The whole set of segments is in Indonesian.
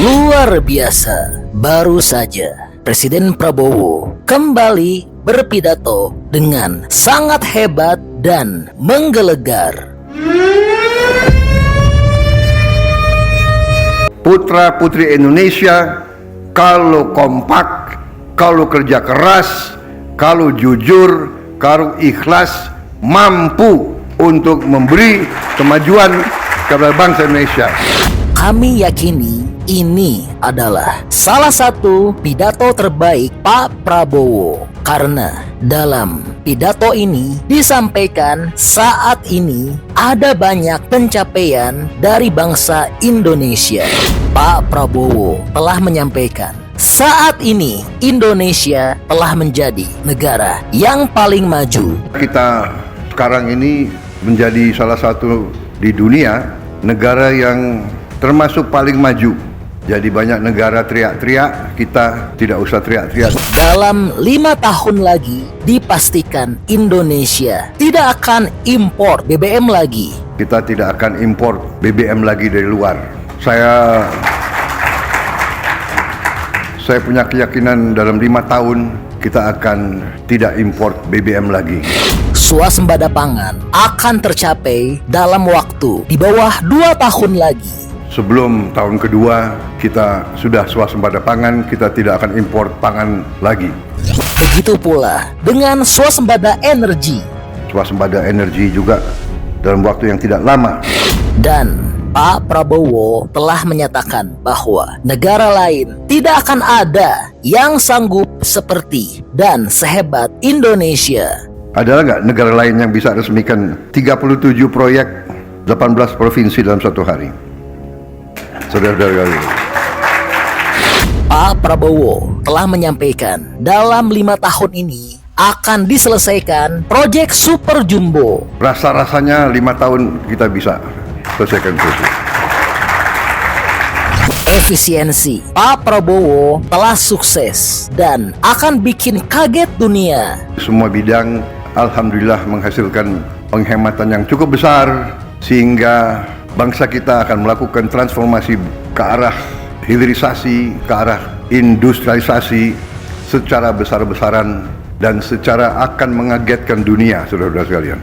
Luar biasa, baru saja Presiden Prabowo kembali berpidato dengan sangat hebat dan menggelegar. Putra-putri Indonesia, kalau kompak, kalau kerja keras, kalau jujur, kalau ikhlas, mampu untuk memberi kemajuan kepada bangsa Indonesia. Kami yakini ini adalah salah satu pidato terbaik Pak Prabowo, karena dalam pidato ini disampaikan saat ini ada banyak pencapaian dari bangsa Indonesia. Pak Prabowo telah menyampaikan saat ini Indonesia telah menjadi negara yang paling maju. Kita sekarang ini menjadi salah satu di dunia negara yang termasuk paling maju. Jadi banyak negara teriak-teriak, kita tidak usah teriak-teriak. Dalam 5 tahun lagi dipastikan Indonesia tidak akan impor BBM lagi. Kita tidak akan impor BBM lagi dari luar. Saya punya keyakinan dalam 5 tahun kita akan tidak impor BBM lagi. Swasembada pangan akan tercapai dalam waktu di bawah 2 tahun lagi. Sebelum tahun kedua kita sudah swasembada pangan, kita tidak akan impor pangan lagi. Begitu pula dengan swasembada energi. Swasembada energi juga dalam waktu yang tidak lama. Dan Pak Prabowo telah menyatakan bahwa negara lain tidak akan ada yang sanggup seperti dan sehebat Indonesia. Ada nggak negara lain yang bisa resmikan 37 proyek 18 provinsi dalam satu hari? Saudara-saudara, Pak Prabowo telah menyampaikan dalam 5 tahun ini akan diselesaikan proyek Super Jumbo. rasa-rasanya 5 tahun kita bisa selesaikan itu. Efisiensi Pak Prabowo telah sukses dan akan bikin kaget dunia. Semua bidang alhamdulillah menghasilkan penghematan yang cukup besar, sehingga bangsa kita akan melakukan transformasi ke arah hilirisasi, ke arah industrialisasi secara besar-besaran dan secara akan mengagetkan dunia, saudara-saudara sekalian.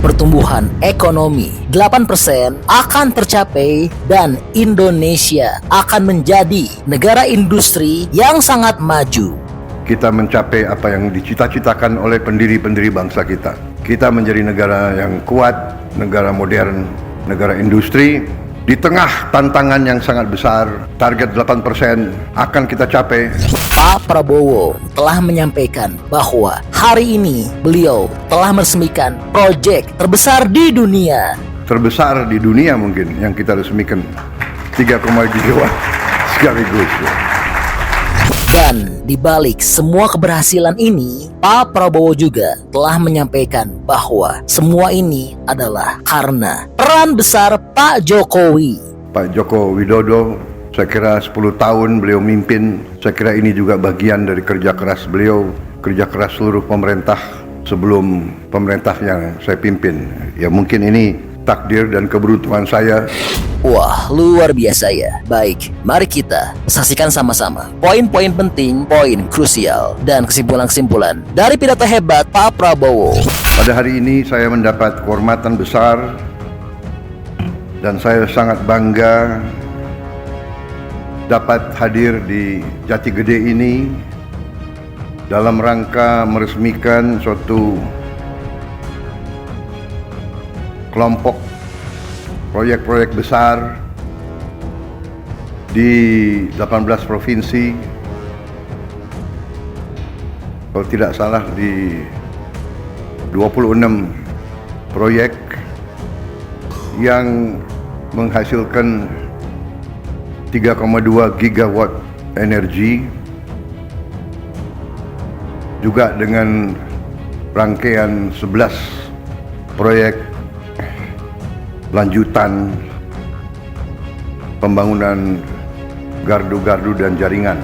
Pertumbuhan ekonomi 8% akan tercapai dan Indonesia akan menjadi negara industri yang sangat maju. Kita mencapai apa yang dicita-citakan oleh pendiri-pendiri bangsa kita. Kita menjadi negara yang kuat, negara modern, negara industri. Di tengah tantangan yang sangat besar, target 8% akan kita capai. Pak Prabowo telah menyampaikan bahwa hari ini beliau telah meresmikan proyek terbesar di dunia. Terbesar di dunia mungkin yang kita resmikan 3,5 gigawatt sekaligus. Dan di balik semua keberhasilan ini, Pak Prabowo juga telah menyampaikan bahwa semua ini adalah karena peran besar Pak Jokowi. Pak Joko Widodo, saya kira 10 tahun beliau mimpin. Saya kira ini juga bagian dari kerja keras beliau, kerja keras seluruh pemerintah sebelum pemerintah yang saya pimpin. Ya mungkin ini takdir dan keberuntungan saya. Wah, luar biasa ya. Baik, mari kita saksikan sama-sama poin-poin penting, poin krusial, dan kesimpulan-kesimpulan dari pidato hebat Pak Prabowo. Pada hari ini saya mendapat kehormatan besar dan saya sangat bangga dapat hadir di Jati Gede ini dalam rangka meresmikan suatu kelompok proyek-proyek besar di 18 provinsi, kalau tidak salah di 26 proyek yang menghasilkan 3,2 gigawatt energi, juga dengan rangkaian 11 proyek lanjutan pembangunan gardu-gardu dan jaringan.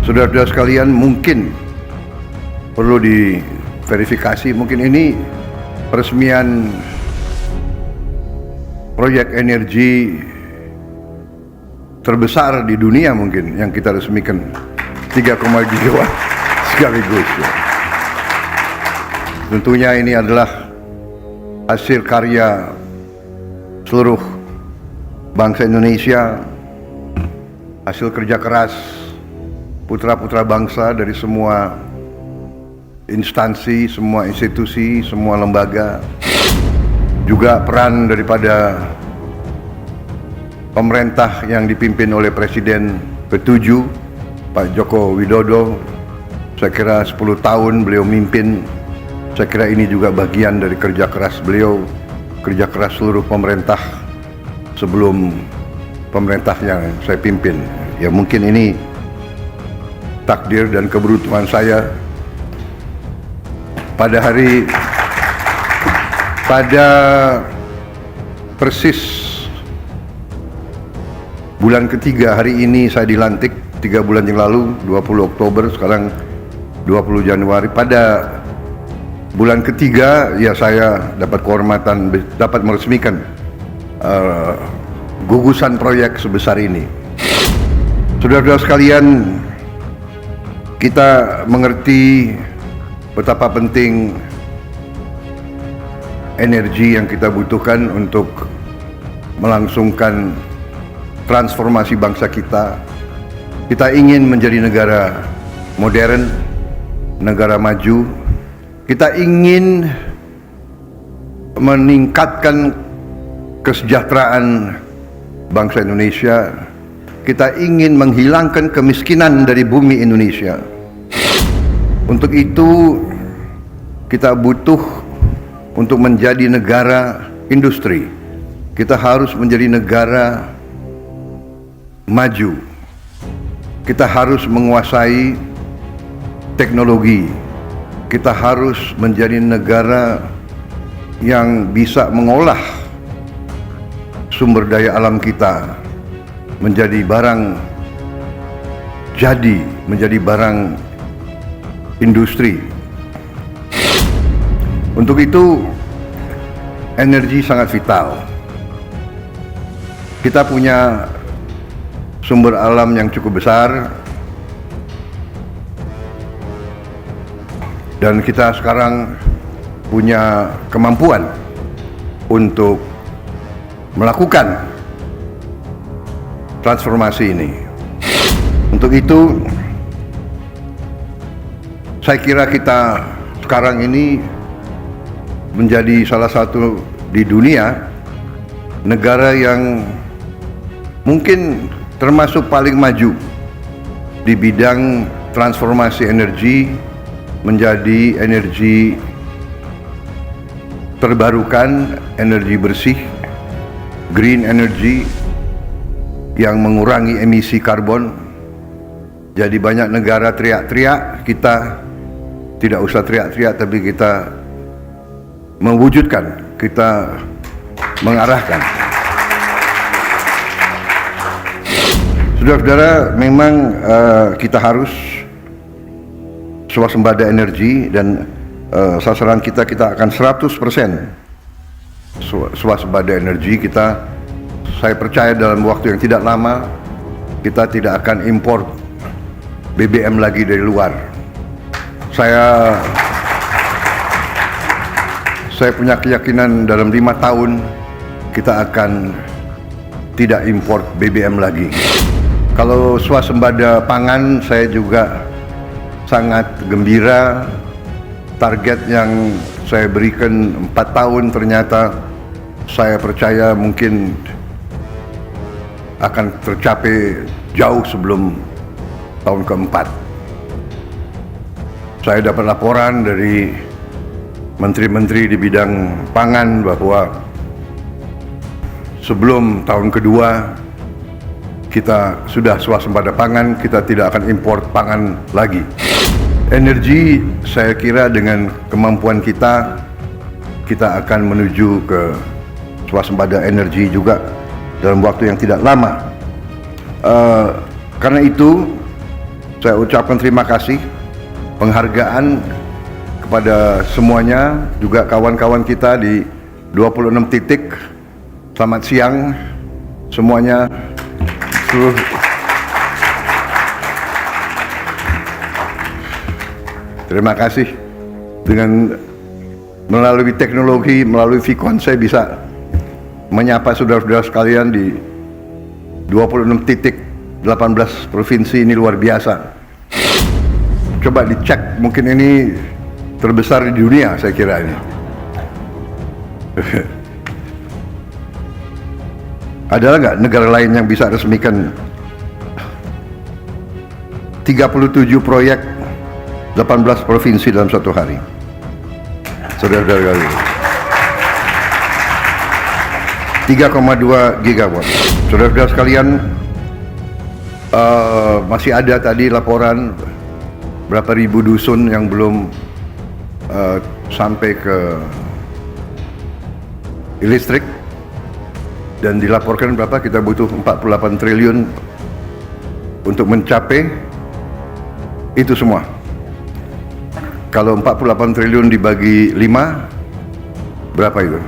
Saudara-saudara sekalian, mungkin perlu diverifikasi, mungkin ini peresmian proyek energi terbesar di dunia mungkin yang kita resmikan 3, gigawatt sekaligus. Tentunya ini adalah hasil karya seluruh bangsa Indonesia, hasil kerja keras putra-putra bangsa dari semua instansi, semua institusi, semua lembaga, juga peran daripada pemerintah yang dipimpin oleh Presiden ke-7 Pak Joko Widodo. Saya kira 10 tahun beliau mimpin. Saya kira ini juga bagian dari kerja keras beliau, kerja keras seluruh pemerintah sebelum pemerintah yang saya pimpin. Ya mungkin ini takdir dan keberuntungan saya pada persis bulan ketiga hari ini saya dilantik 3 bulan yang lalu, 20 Oktober, sekarang 20 Januari. Pada bulan ketiga ya saya dapat kehormatan, dapat meresmikan gugusan proyek sebesar ini. Saudara-saudara sekalian, kita mengerti betapa penting energi yang kita butuhkan untuk melangsungkan transformasi bangsa kita. Kita ingin menjadi negara modern, negara maju. Kita ingin meningkatkan kesejahteraan bangsa Indonesia. Kita ingin menghilangkan kemiskinan dari bumi Indonesia. Untuk itu kita butuh untuk menjadi negara industri. Kita harus menjadi negara maju. Kita harus menguasai teknologi. Kita harus menjadi negara yang bisa mengolah sumber daya alam kita menjadi barang jadi, menjadi barang industri. Untuk itu energi sangat vital. Kita punya sumber alam yang cukup besar, dan kita sekarang punya kemampuan untuk melakukan transformasi ini. Untuk itu saya kira kita sekarang ini menjadi salah satu di dunia negara yang mungkin termasuk paling maju di bidang transformasi energi menjadi energi terbarukan, energi bersih, green energy yang mengurangi emisi karbon. Jadi banyak negara teriak-teriak, kita tidak usah teriak-teriak, tapi kita mewujudkan, kita mengarahkan. Saudara-saudara, memang kita harus swasembada energi, dan sasaran kita akan 100% swasembada energi. Saya percaya dalam waktu yang tidak lama kita tidak akan impor BBM lagi dari luar. Saya punya keyakinan dalam 5 tahun kita akan tidak impor BBM lagi. Kalau swasembada pangan, saya juga sangat gembira. Target yang saya berikan 4 tahun ternyata saya percaya mungkin akan tercapai jauh sebelum tahun keempat. Saya dapat laporan dari menteri-menteri di bidang pangan bahwa sebelum tahun kedua kita sudah swasembada pangan, kita tidak akan impor pangan lagi. Energi, saya kira dengan kemampuan kita akan menuju ke swasembada energi juga dalam waktu yang tidak lama. Karena itu, saya ucapkan terima kasih, penghargaan kepada semuanya, juga kawan-kawan kita di 26 titik. Selamat siang semuanya. Terima kasih. Dengan melalui teknologi, melalui Vicon, saya bisa menyapa saudara-saudara sekalian di 26 titik 18 provinsi. Ini luar biasa. Coba dicek, mungkin ini terbesar di dunia, saya kira ini. Adalah nggak negara lain yang bisa resmikan 37 proyek 18 provinsi dalam satu hari? Saudara-saudara, 3,2 gigawatt. Saudara-saudara sekalian, masih ada tadi laporan berapa ribu dusun yang belum sampai ke listrik, dan dilaporkan berapa kita butuh 48 triliun untuk mencapai itu semua. Kalau 48 triliun dibagi 5, berapa itu?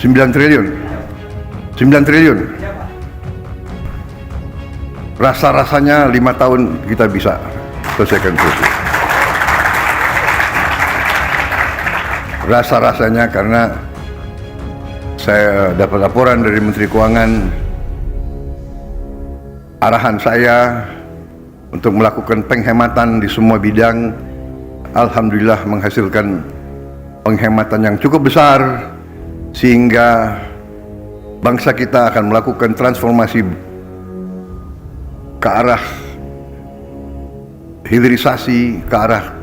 9 triliun. 9 triliun. Rasa-rasanya 5 tahun kita bisa selesaikan itu. Rasa-rasanya, karena saya dapat laporan dari Menteri Keuangan, arahan saya untuk melakukan penghematan di semua bidang, alhamdulillah menghasilkan penghematan yang cukup besar, sehingga bangsa kita akan melakukan transformasi ke arah hilirisasi, ke arah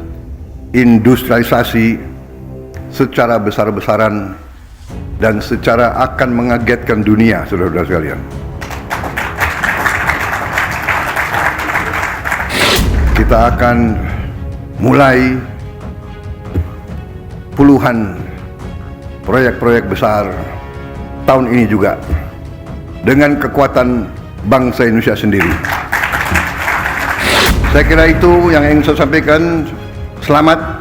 industrialisasi secara besar-besaran dan secara akan mengagetkan dunia, saudara-saudara sekalian. Kita akan mulai puluhan proyek-proyek besar tahun ini juga dengan kekuatan bangsa Indonesia sendiri. Saya kira itu yang ingin saya sampaikan. Selamat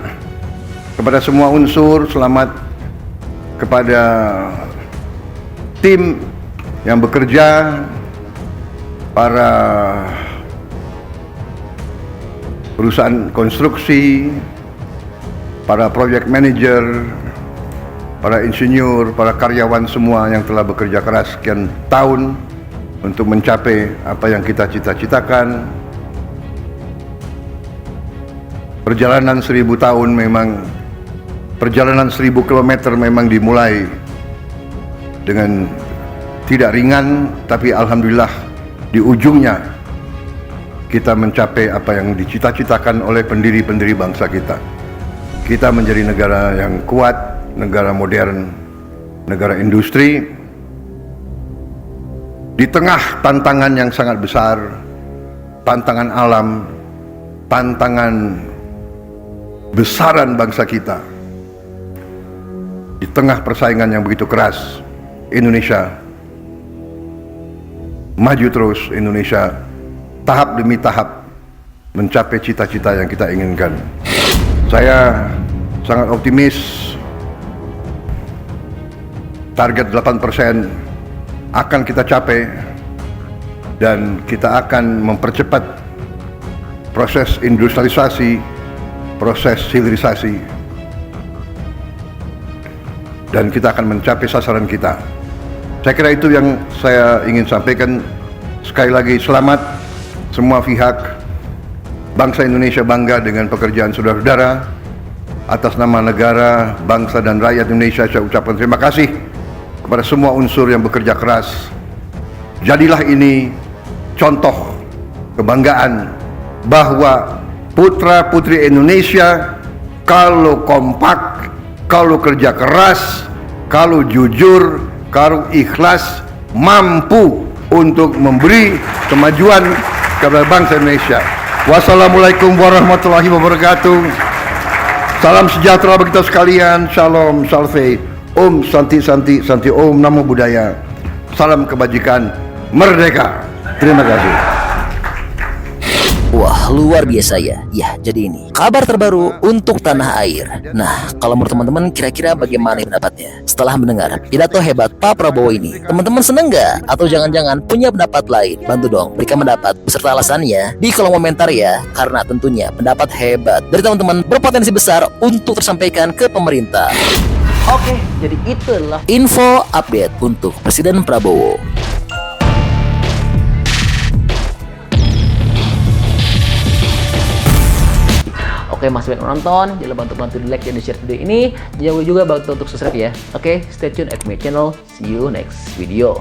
kepada semua unsur, selamat kepada tim yang bekerja, para perusahaan konstruksi, para project manager, para insinyur, para karyawan semua yang telah bekerja keras sekian tahun untuk mencapai apa yang kita cita-citakan. Perjalanan 1000 tahun memang, perjalanan 1000 kilometer memang dimulai dengan tidak ringan, tapi alhamdulillah di ujungnya kita mencapai apa yang dicita-citakan oleh pendiri-pendiri bangsa kita. Kita menjadi negara yang kuat, negara modern, negara industri, di tengah tantangan yang sangat besar, tantangan alam, tantangan besaran bangsa kita. Di tengah persaingan yang begitu keras, Indonesia maju terus. Indonesia tahap demi tahap mencapai cita-cita yang kita inginkan. Saya sangat optimis target 8% akan kita capai, dan kita akan mempercepat proses industrialisasi, proses hilirisasi, dan kita akan mencapai sasaran kita. Saya kira itu yang saya ingin sampaikan. Sekali lagi selamat semua pihak. Bangsa Indonesia bangga dengan pekerjaan saudara-saudara. Atas nama negara, bangsa dan rakyat Indonesia, saya ucapkan terima kasih kepada semua unsur yang bekerja keras. Jadilah ini contoh kebanggaan bahwa putra-putri Indonesia kalau kompak, kalau kerja keras, kalau jujur, kalau ikhlas, mampu untuk memberi kemajuan kepada bangsa Indonesia. Wassalamualaikum warahmatullahi wabarakatuh. Salam sejahtera bagi kita sekalian. Shalom, salve, Om Santi Santi Santi, Om Namo Buddhaya. Salam kebajikan, merdeka. Terima kasih. Wah, luar biasa ya. Ya, jadi ini kabar terbaru untuk tanah air. Nah, kalau menurut teman-teman kira-kira bagaimana pendapatnya setelah mendengar pidato hebat Pak Prabowo ini? Teman-teman seneng nggak? Atau jangan-jangan punya pendapat lain? Bantu dong berikan pendapat beserta alasannya di kolom komentar ya. Karena tentunya pendapat hebat dari teman-teman berpotensi besar untuk tersampaikan ke pemerintah. Oke, jadi itulah info update untuk Presiden Prabowo. Oke, masih banyak nonton, jangan lupa untuk bantu di like dan di share video ini. Jangan lupa juga bantu untuk subscribe ya. Oke, stay tune at my channel. See you next video.